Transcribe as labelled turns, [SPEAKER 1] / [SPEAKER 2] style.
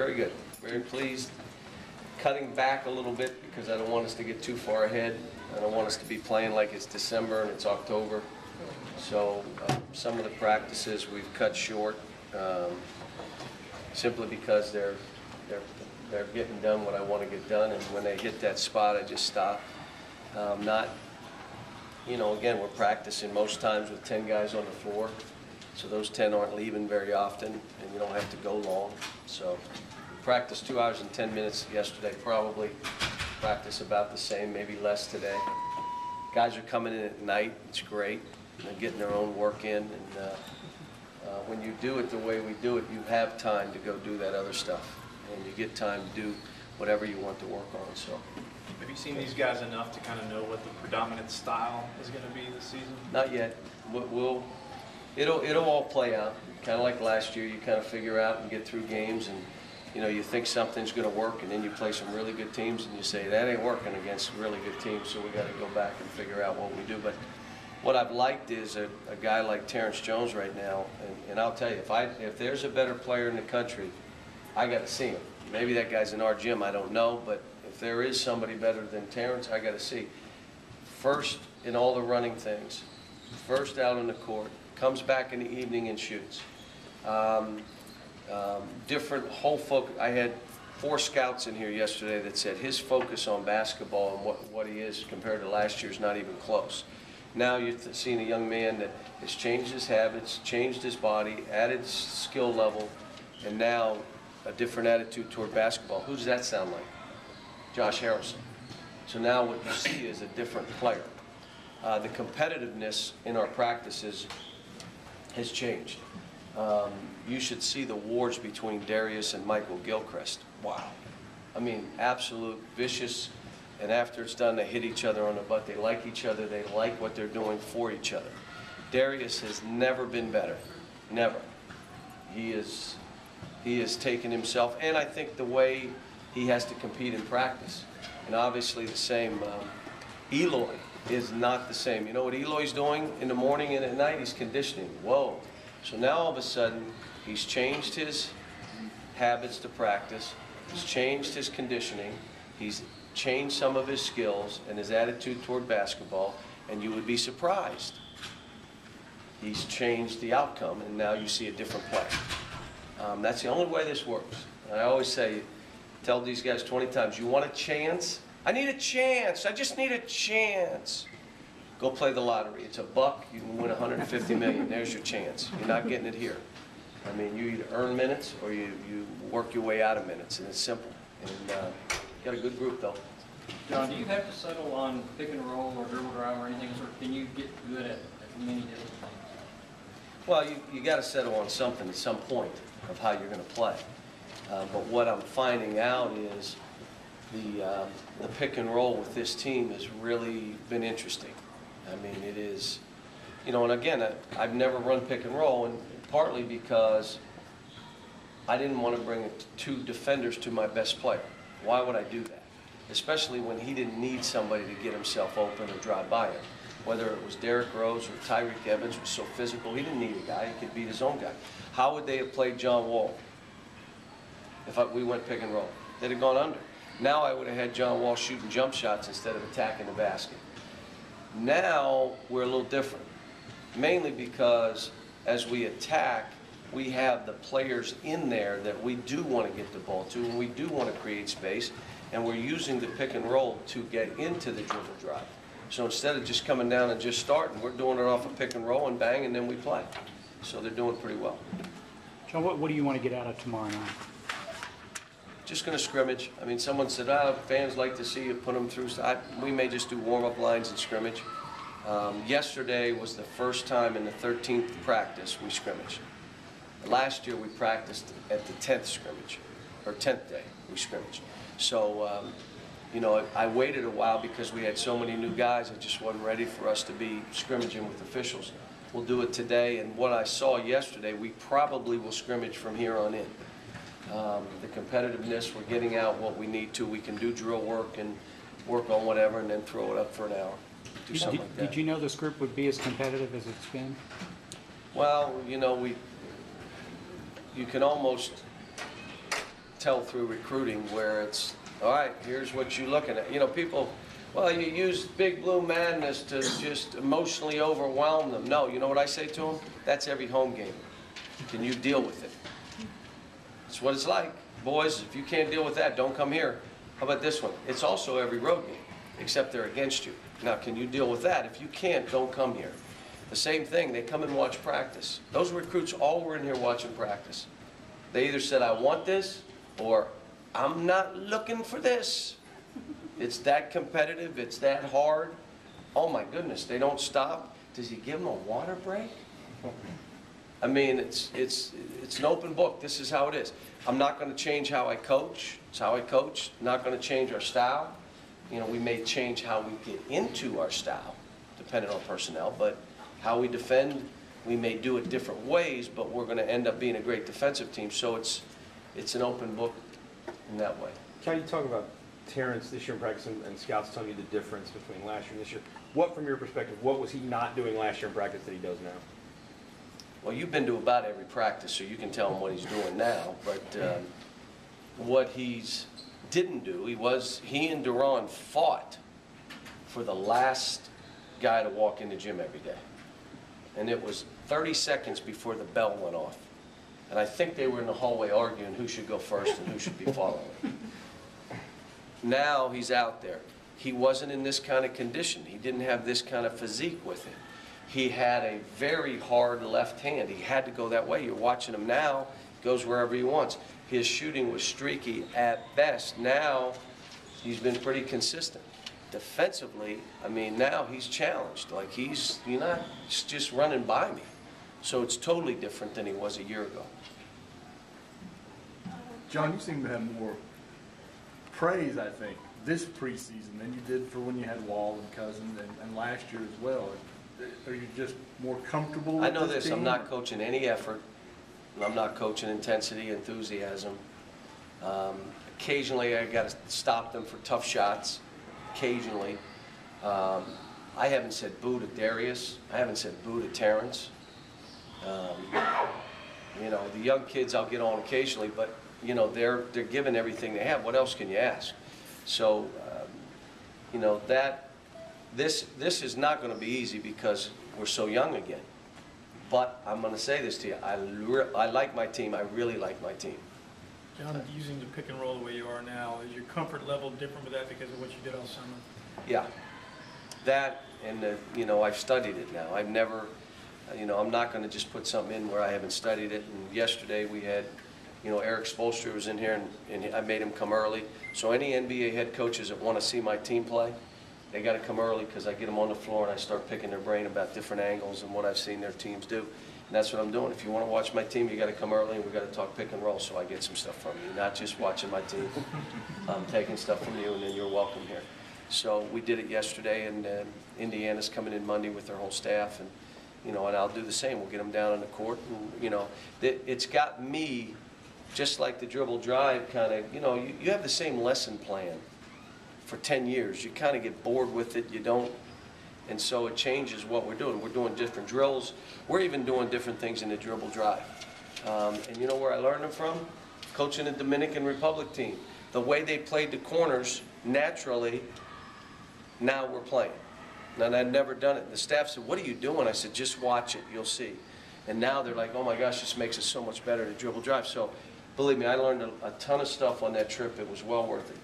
[SPEAKER 1] Very good. Very pleased. Cutting back a little bit because I don't want us to get too far ahead. I don't want us to be playing like it's December and it's October. So some of the practices we've cut short simply because they're getting done what I want to get done, and when they hit that spot, I just stop. Not, you know, again, we're practicing most times with 10 guys on the floor, so those 10 aren't leaving very often, and you don't have to go long. So we practiced 2 hours and 10 minutes yesterday, probably practice about the same, maybe less today. Guys are coming in at night, it's great. They're getting their own work in, and when you do it the way we do it, you have time to go do that other stuff, and you get time to do whatever you want to work on. So,
[SPEAKER 2] have you seen these guys enough to kind of know what the predominant style is going to be this season?
[SPEAKER 1] Not yet. It'll all play out. Kind of like last year, you kind of figure out and get through games, and you know, you think something's going to work, and then you play some really good teams, and you say that ain't working against really good teams, so we got to go back and figure out what we do. But what I've liked is a guy like Terrence Jones right now, and I'll tell you, if there's a better player in the country, I got to see him. Maybe that guy's in our gym, I don't know, but if there is somebody better than Terrence, I got to see. First in all the running things, first out on the court, comes back in the evening and shoots. Different whole focus. I had 4 scouts in here yesterday that said his focus on basketball and what he is compared to last year is not even close. Now you're seeing a young man that has changed his habits, changed his body, added skill level, and now a different attitude toward basketball. Who does that sound like? Josh Harrison. So now what you see is a different player. The competitiveness in our practices has changed. You should see the wars between Darius and Michael Gilchrist. Wow. I mean, absolute vicious. And after it's done, they hit each other on the butt. They like each other. They like what they're doing for each other. Darius has never been better. Never. He has taken himself, and I think the way he has to compete in practice. And obviously the same. Eloy is not the same. You know what Eloy's doing in the morning and at night? He's conditioning. Whoa. So now all of a sudden, he's changed his habits to practice. He's changed his conditioning. He's changed some of his skills and his attitude toward basketball, and you would be surprised. He's changed the outcome, and now you see a different play. That's the only way this works. And I always say, tell these guys 20 times, you want a chance? I need a chance. I just need a chance. Go play the lottery. It's $1. You can win 150 million. There's your chance. You're not getting it here. I mean, you either earn minutes or you work your way out of minutes, and it's simple. And got a good group, though.
[SPEAKER 3] John, do you have to settle on pick and roll or dribble drive or anything, or can you get good at many different things?
[SPEAKER 1] Well, you got to settle on something at some point of how you're going to play. But what I'm finding out is the pick and roll with this team has really been interesting. I mean, it is, you know, and again, I've never run pick and roll, and partly because I didn't want to bring 2 defenders to my best player. Why would I do that? Especially when he didn't need somebody to get himself open or drive by him. Whether it was Derrick Rose or Tyreek Evans was so physical, he didn't need a guy. He could beat his own guy. How would they have played John Wall if we went pick and roll? They'd have gone under. Now I would have had John Wall shooting jump shots instead of attacking the basket. Now we're a little different, mainly because as we attack, we have the players in there that we do want to get the ball to, and we do want to create space, and we're using the pick and roll to get into the dribble drive. So instead of just coming down and just starting, we're doing it off a pick and roll and bang, and then we play. So they're doing pretty well.
[SPEAKER 4] John, what do you want to get out of tomorrow night?
[SPEAKER 1] Just going to scrimmage. I mean, someone said, fans like to see you put them through. We may just do warm-up lines and scrimmage. Yesterday was the first time in the 13th practice we scrimmaged. Last year we practiced at the 10th scrimmage, or 10th day we scrimmaged. So, you know, I waited a while because we had so many new guys. It just wasn't ready for us to be scrimmaging with officials. We'll do it today, and what I saw yesterday, we probably will scrimmage from here on in. The competitiveness, we're getting out what we need to. We can do drill work and work on whatever and then throw it up for an hour. Do something like that.
[SPEAKER 4] Did you know this group would be as competitive as it's been?
[SPEAKER 1] Well, you know, you can almost tell through recruiting where it's, all right, here's what you're looking at. You know, people, well, you use Big Blue Madness to just emotionally overwhelm them. No, you know what I say to them? That's every home game. Can you deal with it? It's what it's like. Boys, if you can't deal with that, don't come here. How about this one? It's also every road game, except they're against you. Now, can you deal with that? If you can't, don't come here. The same thing, they come and watch practice. Those recruits all were in here watching practice. They either said, I want this, or I'm not looking for this. It's that competitive, it's that hard. Oh my goodness, they don't stop. Does he give them a water break? I mean, it's an open book. This is how it is. I'm not going to change how I coach. It's how I coach. Not going to change our style. You know, we may change how we get into our style, depending on personnel, but how we defend, we may do it different ways, but we're going to end up being a great defensive team. So it's an open book in that way.
[SPEAKER 5] Can you talk about Terrence this year in practice and scouts telling you the difference between last year and this year? What, from your perspective, what was he not doing last year in practice that he does now?
[SPEAKER 1] Well, you've been to about every practice, so you can tell him what he's doing now. But what he's didn't do, he and Duran fought for the last guy to walk in the gym every day. And it was 30 seconds before the bell went off. And I think they were in the hallway arguing who should go first and who should be following. Now he's out there. He wasn't in this kind of condition. He didn't have this kind of physique with him. He had a very hard left hand. He had to go that way. You're watching him now, goes wherever he wants. His shooting was streaky at best. Now he's been pretty consistent. Defensively, I mean, now he's challenged. Like you're not just running by me. So it's totally different than he was a year ago.
[SPEAKER 6] John, you seem to have more praise, I think, this preseason than you did for when you had Wall and Cousins and last year as well. Are you just more comfortable with
[SPEAKER 1] I know this,
[SPEAKER 6] team?
[SPEAKER 1] I'm not coaching any effort. I'm not coaching intensity, enthusiasm. Occasionally I got to stop them for tough shots. Occasionally. I haven't said boo to Darius. I haven't said boo to Terrence. You know, the young kids I'll get on occasionally, but you know, they're giving everything they have. What else can you ask? So, you know, this is not going to be easy because we're so young again. But I'm going to say this to you. I like my team. I really like my team.
[SPEAKER 7] John, using the pick and roll the way you are now, is your comfort level different with that because of what you did all summer?
[SPEAKER 1] Yeah. That and, you know, I've studied it now. I've never, you know, I'm not going to just put something in where I haven't studied it. And yesterday we had, you know, Eric Spoelstra was in here and I made him come early. So any NBA head coaches that want to see my team play, they got to come early because I get them on the floor and I start picking their brain about different angles and what I've seen their teams do. And that's what I'm doing. If you want to watch my team, you got to come early and we got to talk pick and roll so I get some stuff from you. Not just watching my team. I'm taking stuff from you and then you're welcome here. So we did it yesterday and Indiana's coming in Monday with their whole staff and, you know, and I'll do the same. We'll get them down on the court and, you know, it's got me just like the dribble drive kind of, you know, you have the same lesson plan for 10 years. You kind of get bored with it. You don't. And so it changes what we're doing. We're doing different drills. We're even doing different things in the dribble drive. And you know where I learned them from? Coaching the Dominican Republic team. The way they played the corners, naturally, now we're playing. And I'd never done it. The staff said, what are you doing? I said, just watch it. You'll see. And now they're like, oh my gosh, this makes it so much better to dribble drive. So believe me, I learned a ton of stuff on that trip. It was well worth it.